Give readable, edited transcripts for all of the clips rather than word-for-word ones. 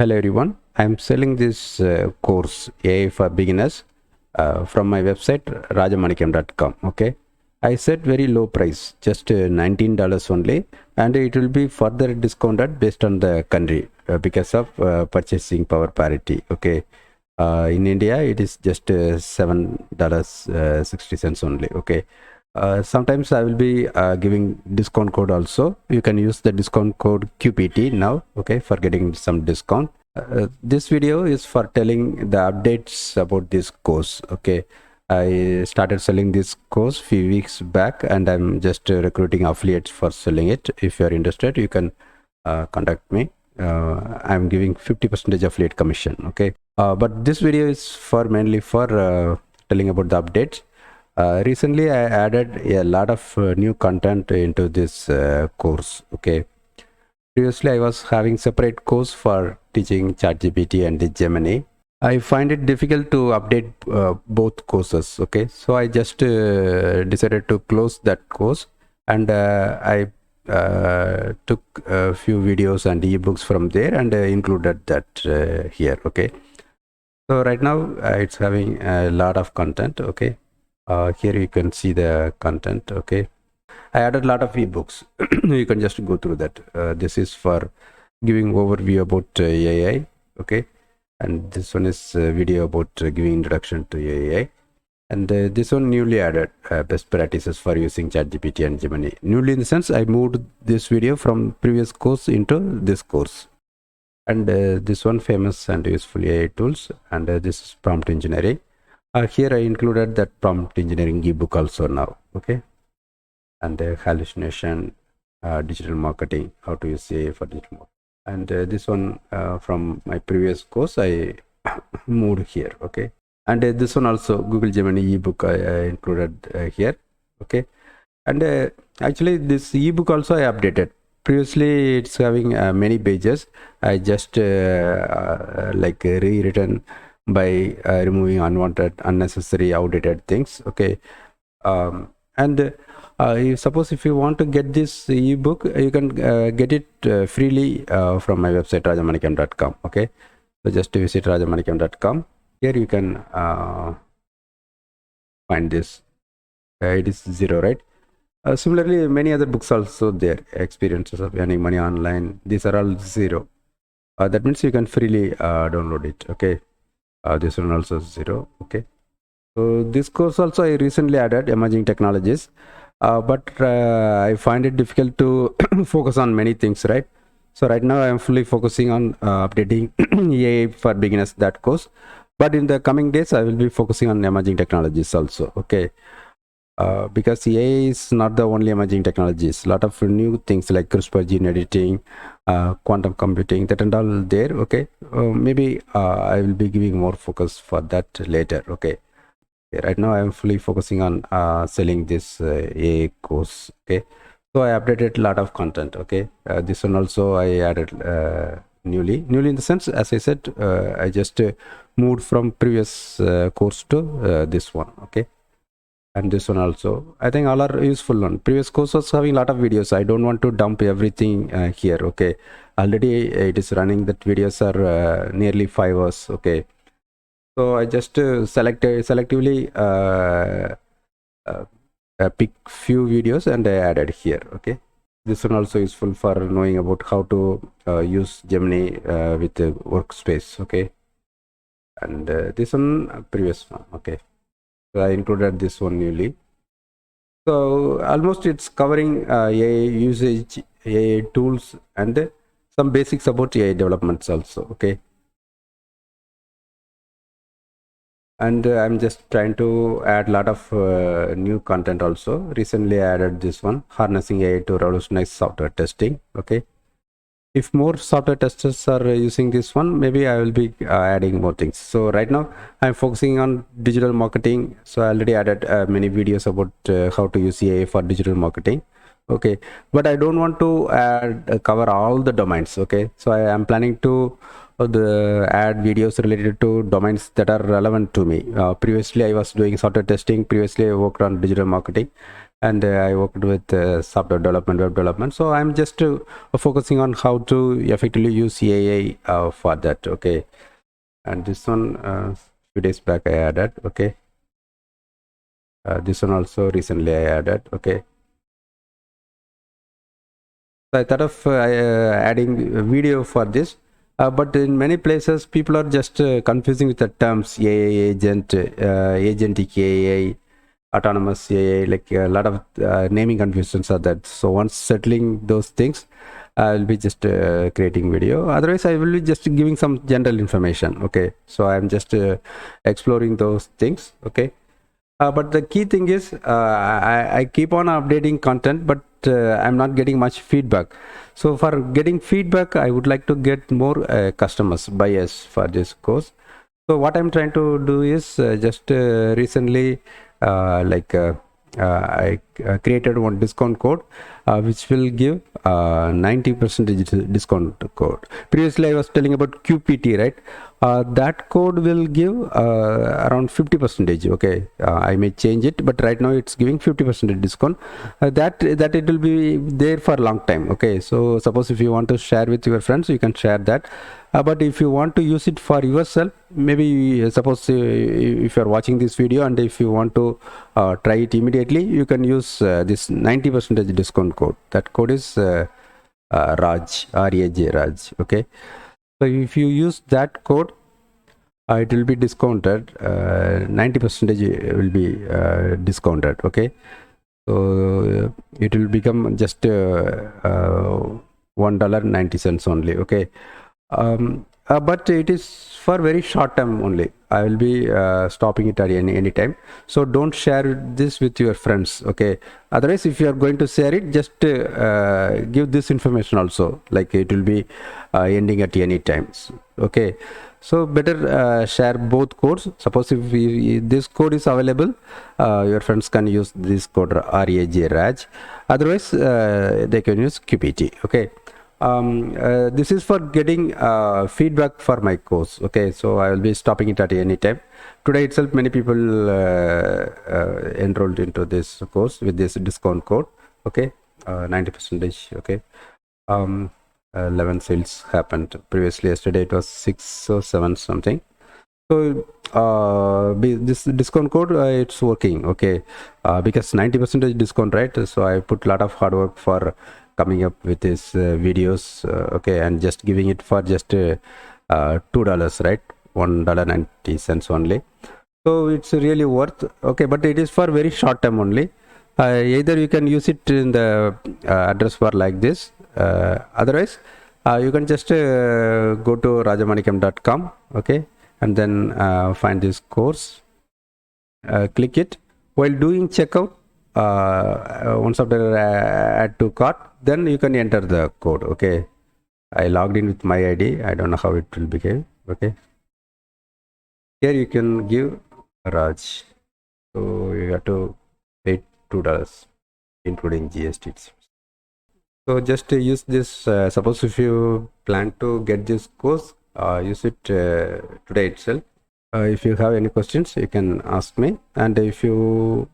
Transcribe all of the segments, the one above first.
Hello everyone, I am selling this course AI for beginners from my website rajamanikam.com. Okay, I set very low price, just $19 only, and it will be further discounted based on the country because of purchasing power parity. Okay, in India it is just $7.60 only. Okay, sometimes I will be giving discount code also. You can use the discount code QPT now, okay, for getting some discount. This video is for telling the updates about this course. Okay, I started selling this course few weeks back, and I'm just recruiting affiliates for selling it. If you are interested, you can contact me. I'm giving 50% affiliate commission. Okay, but this video is for mainly for telling about the updates. Recently, I added a lot of new content into this course. Okay, previously I was having separate course for teaching ChatGPT and the Gemini. I find it difficult to update both courses. Okay, so I just decided to close that course, and I took a few videos and ebooks from there and included that here. Okay, so right now it's having a lot of content. Okay, here you can see the content. Okay, I added a lot of ebooks. You can just go through that. This is for giving overview about AI. Okay, and this one is a video about giving introduction to AI. And this one newly added best practices for using ChatGPT and Gemini. Newly in the sense I moved this video from previous course into this course. And this one famous and useful AI tools. And this is prompt engineering. Here I included that prompt engineering ebook also now. Okay, and hallucination, digital marketing, how to use AI for digital marketing. And this one from my previous course I moved here. Okay, and this one also Google Gemini ebook I included here. Okay, and actually this ebook also I updated. Previously it's having many pages. I just like rewritten by removing unwanted, unnecessary, outdated things. Okay, and suppose if you want to get this ebook, you can get it freely from my website rajamanikam.com. Okay, so just visit rajamanikam.com. Here you can find this. It is zero, right? Similarly, many other books also there. Experiences of earning money online. These are all zero. That means you can freely download it. Okay, this one also zero. Okay, so this course also I recently added emerging technologies. But I find it difficult to focus on many things, right? So right now I am fully focusing on updating AI for beginners, that course. But in the coming days, I will be focusing on emerging technologies also. Okay, because AI is not the only emerging technologies. A lot of new things like CRISPR gene editing, quantum computing, that and all there. Okay, maybe I will be giving more focus for that later. Okay. Right now I am fully focusing on selling this AI course. Okay, so I updated a lot of content. Okay, this one also I added newly in the sense, as I said, I just moved from previous course to this one. Okay, and this one also I think all are useful one. Previous course was having a lot of videos. I don't want to dump everything here. Okay, already it is running, that videos are nearly 5 hours. Okay, so I just selectively pick few videos and I added here. Okay, this one also useful for knowing about how to use Gemini with the workspace. Okay, and this one previous one. Okay, so I included this one newly. So almost it's covering AI usage, AI tools, and some basics about AI developments also. Okay, and I'm just trying to add a lot of new content also. Recently I added this one, harnessing AI to revolutionize software testing. Okay, if more software testers are using this one, maybe I will be adding more things. So right now I'm focusing on digital marketing. So I already added many videos about how to use AI for digital marketing. Okay, but I don't want to add cover all the domains. Okay, so I am planning to the add videos related to domains that are relevant to me. Previously I was doing software testing. Previously I worked on digital marketing, and I worked with software development, web development. So I'm just focusing on how to effectively use AI for that. Okay, and this one few days back I added. Okay, this one also recently I added. Okay, so I thought of adding a video for this. But in many places, people are just confusing with the terms AI agent, agentic AI, autonomous AI. Like a lot of naming confusions are that. So once settling those things, I'll be just creating video. Otherwise, I will be just giving some general information. Okay, so I'm just exploring those things. Okay. But the key thing is I keep on updating content, but I'm not getting much feedback. So for getting feedback, I would like to get more customers, buyers for this course. So what I'm trying to do is just recently I created one discount code which will give 90% discount code. Previously I was telling about QPT, right? That code will give around 50%. Okay, I may change it, but right now it's giving 50% discount. That it will be there for a long time. Okay, so suppose if you want to share with your friends, you can share that. But if you want to use it for yourself, maybe suppose if you are watching this video and if you want to try it immediately, you can use this 90% discount code. That code is Raj, R-A-J, Raj. Okay, so if you use that code, it will be discounted. 90% will be discounted. Okay, so it will become just $1.90 only. Okay. But it is for very short term only. I will be stopping it at any time. So don't share this with your friends. Okay, otherwise if you are going to share it, just give this information also, like it will be ending at any times. Okay, so better share both codes. Suppose if this code is available, your friends can use this code RAJ Raj. Otherwise they can use QPT. Okay. This is for getting feedback for my course. Okay, so I will be stopping it at any time. Today itself many people enrolled into this course with this discount code. Okay, 90%. Okay, 11 sales happened previously. Yesterday it was 6 or 7 something. So this discount code it's working. Okay, because 90% discount, right? So I put a lot of hard work for coming up with these videos. Okay, and just giving it for just $2, right? $1.90 only. So it's really worth. Okay, but it is for very short time only. Either you can use it in the address bar like this. Otherwise you can just go to rajamanikam.com. Okay, and then find this course, click it. While doing checkout, once after add to cart, then you can enter the code. Okay, I logged in with my ID. I don't know how it will become. Okay, here you can give Raj, so you have to pay $2 including GST. So just use this. Suppose if you plan to get this course, use it today itself. If you have any questions, you can ask me, and if you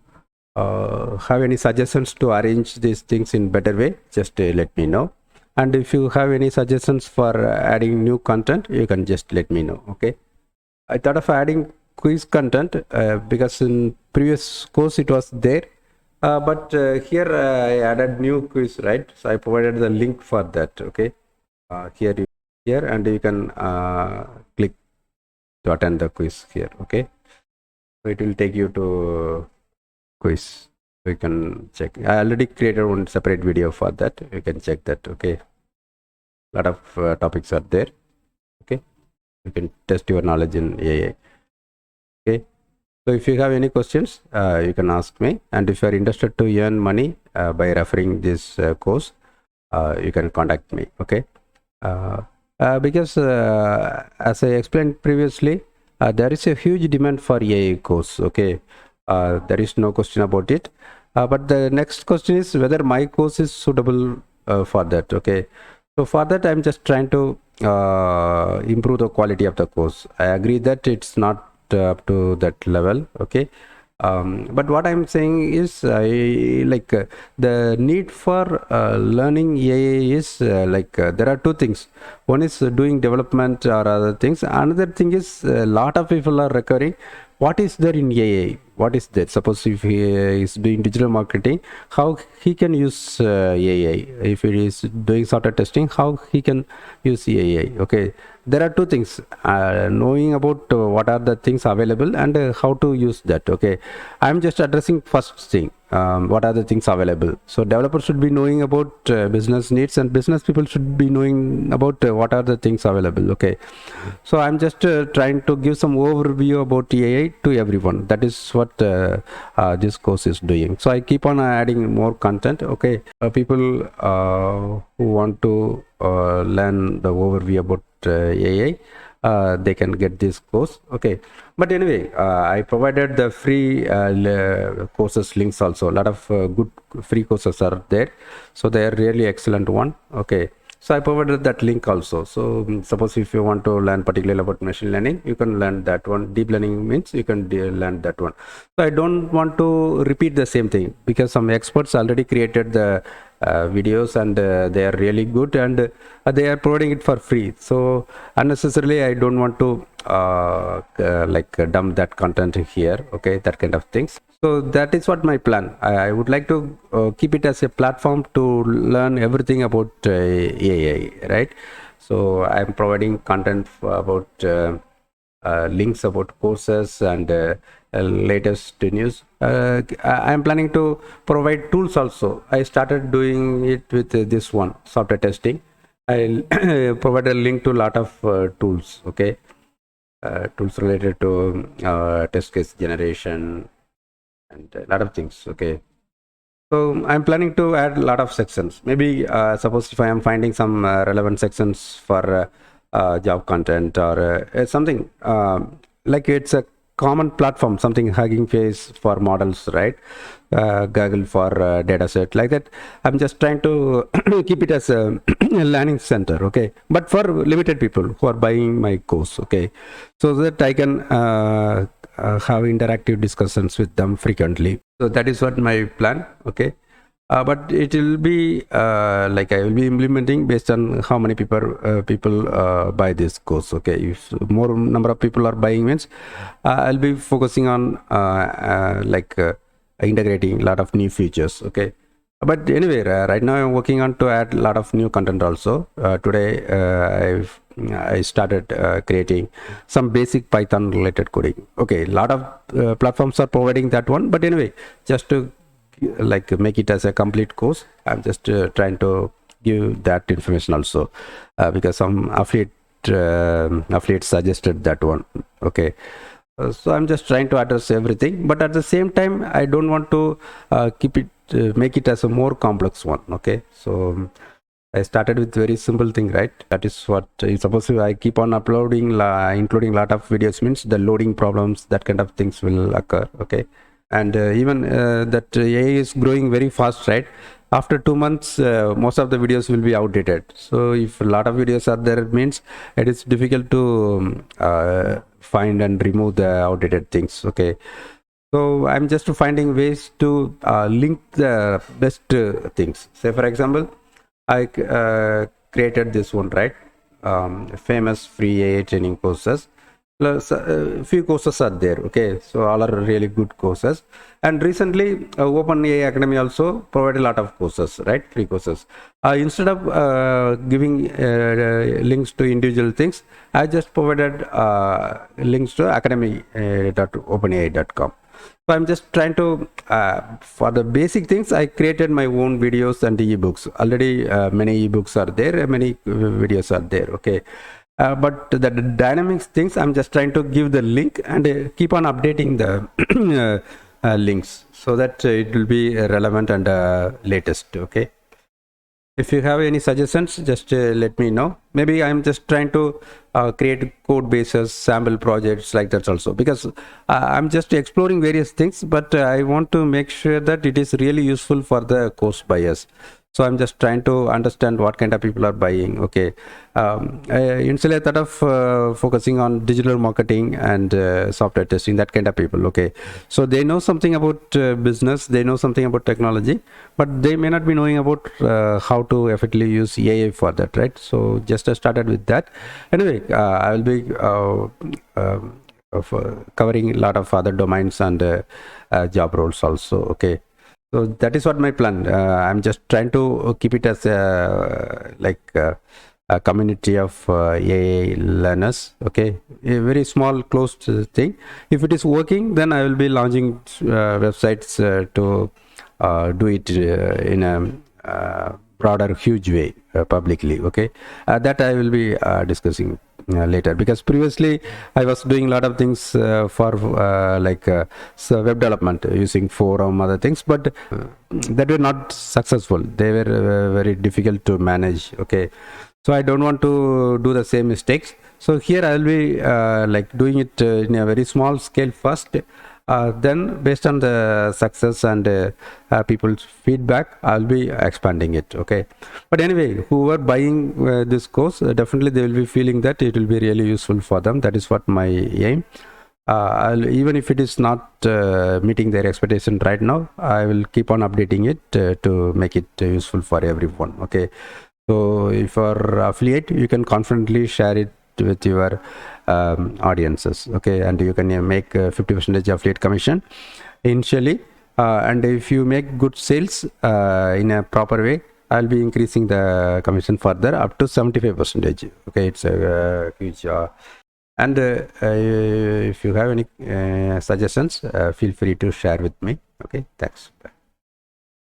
have any suggestions to arrange these things in better way, just let me know. And if you have any suggestions for adding new content, you can just let me know. Okay, I thought of adding quiz content because in previous course it was there, but here I added new quiz, right? So I provided the link for that. Okay, here and you can click to attend the quiz here. Okay, so it will take you to quiz. So you can check. I already created one separate video for that. You can check that. Okay, a lot of topics are there. Okay, you can test your knowledge in AI. Okay, so if you have any questions, you can ask me. And if you are interested to earn money by referring this course, you can contact me. Okay, because as I explained previously, there is a huge demand for AI course. Okay, there is no question about it. But the next question is whether my course is suitable for that. Okay, so for that I'm just trying to improve the quality of the course. I agree that it's not up to that level, okay. But what I'm saying is, the need for learning AI is there are two things. One is doing development or other things. Another thing is a lot of people are recurring. What is there in AI? What is that? Suppose if he is doing digital marketing, how he can use AI? If he is doing software testing, how he can use AI? Okay, there are two things: knowing about what are the things available and how to use that. Okay, I'm just addressing first thing. What are the things available? So developers should be knowing about business needs, and business people should be knowing about what are the things available. Okay, so I'm just trying to give some overview about AI to everyone. That is what this course is doing. So I keep on adding more content. Okay, people who want to learn the overview about AI, they can get this course. Okay, but anyway, I provided the free courses links also. A lot of good free courses are there, so they are really excellent one. Okay, so I provided that link also. So suppose if you want to learn particularly about machine learning, you can learn that one. Deep learning means you can learn that one. So I don't want to repeat the same thing, because some experts already created the videos, and they are really good, and they are providing it for free. So unnecessarily I don't want to dump that content here. Okay, that kind of things. So that is what my plan. I would like to keep it as a platform to learn everything about AI, right? So I'm providing content about links about courses and latest news. I'm planning to provide tools also. I started doing it with this one, software testing. I'll provide a link to a lot of tools. Okay, tools related to test case generation and a lot of things. Okay, so I'm planning to add a lot of sections. Maybe suppose if I am finding some relevant sections for job content or something, like it's a common platform, something Hugging Face for models, right? Google for data set, like that. I'm just trying to keep it as a learning center, okay, but for limited people who are buying my course, okay, so that I can have interactive discussions with them frequently. So that is what my plan. Okay, but it will be I will be implementing based on how many people buy this course. Okay, if more number of people are buying means I'll be focusing on integrating a lot of new features. Okay, but anyway, right now I'm working on to add a lot of new content also. Today I started creating some basic Python related coding. Okay, a lot of platforms are providing that one, but anyway, just to make it as a complete course, I'm just trying to give that information also, because some affiliates suggested that one. Okay, so I'm just trying to address everything, but at the same time I don't want to make it as a more complex one. Okay, so I started with very simple thing, right? That is what suppose I keep on uploading, including a lot of videos, means the loading problems, that kind of things will occur. Okay, and even that AI is growing very fast, right? After 2 months, most of the videos will be outdated. So if a lot of videos are there, it means it is difficult to find and remove the outdated things. Okay, so I'm just finding ways to link the best things. Say for example, I created this one, right? Famous free AI training courses. Plus few courses are there. Okay, so all are really good courses. And recently OpenAI Academy also provide a lot of courses, right? Free courses. Instead of giving links to individual things, I just provided links to academy.openai.com. So I'm just trying to for the basic things, I created my own videos and ebooks. Already many ebooks are there, many videos are there. Okay, but the dynamics things, I'm just trying to give the link and keep on updating the links, so that it will be relevant and latest. Okay, if you have any suggestions, just let me know. Maybe I'm just trying to create code bases, sample projects like that also, because I'm just exploring various things, but I want to make sure that it is really useful for the course buyers. So I'm just trying to understand what kind of people are buying. Okay, initially I thought of focusing on digital marketing and software testing, that kind of people. Okay, so they know something about business, they know something about technology, but they may not be knowing about how to effectively use AI for that, right? So just I started with that. Anyway, I will be covering a lot of other domains and job roles also. Okay, so that is what my plan. I'm just trying to keep it as a community of AI learners. Okay, a very small closed thing. If it is working, then I will be launching websites to do it in a broader, huge way publicly. Okay, that I will be discussing later, because previously I was doing a lot of things for so web development using forum, other things, but that were not successful. They were very difficult to manage. Okay, so I don't want to do the same mistakes. So here I will be doing it in a very small scale first. Then based on the success and people's feedback, I'll be expanding it. Okay, but anyway, who are buying this course, definitely they will be feeling that it will be really useful for them. That is what my aim. Even if it is not meeting their expectation right now, I will keep on updating it to make it useful for everyone. Okay, so if you're affiliate, you can confidently share it with your audiences. Okay, and you can make 50% affiliate commission initially, and if you make good sales in a proper way, I'll be increasing the commission further up to 75%. Okay, it's a huge and if you have any suggestions, feel free to share with me. Okay, thanks. Bye.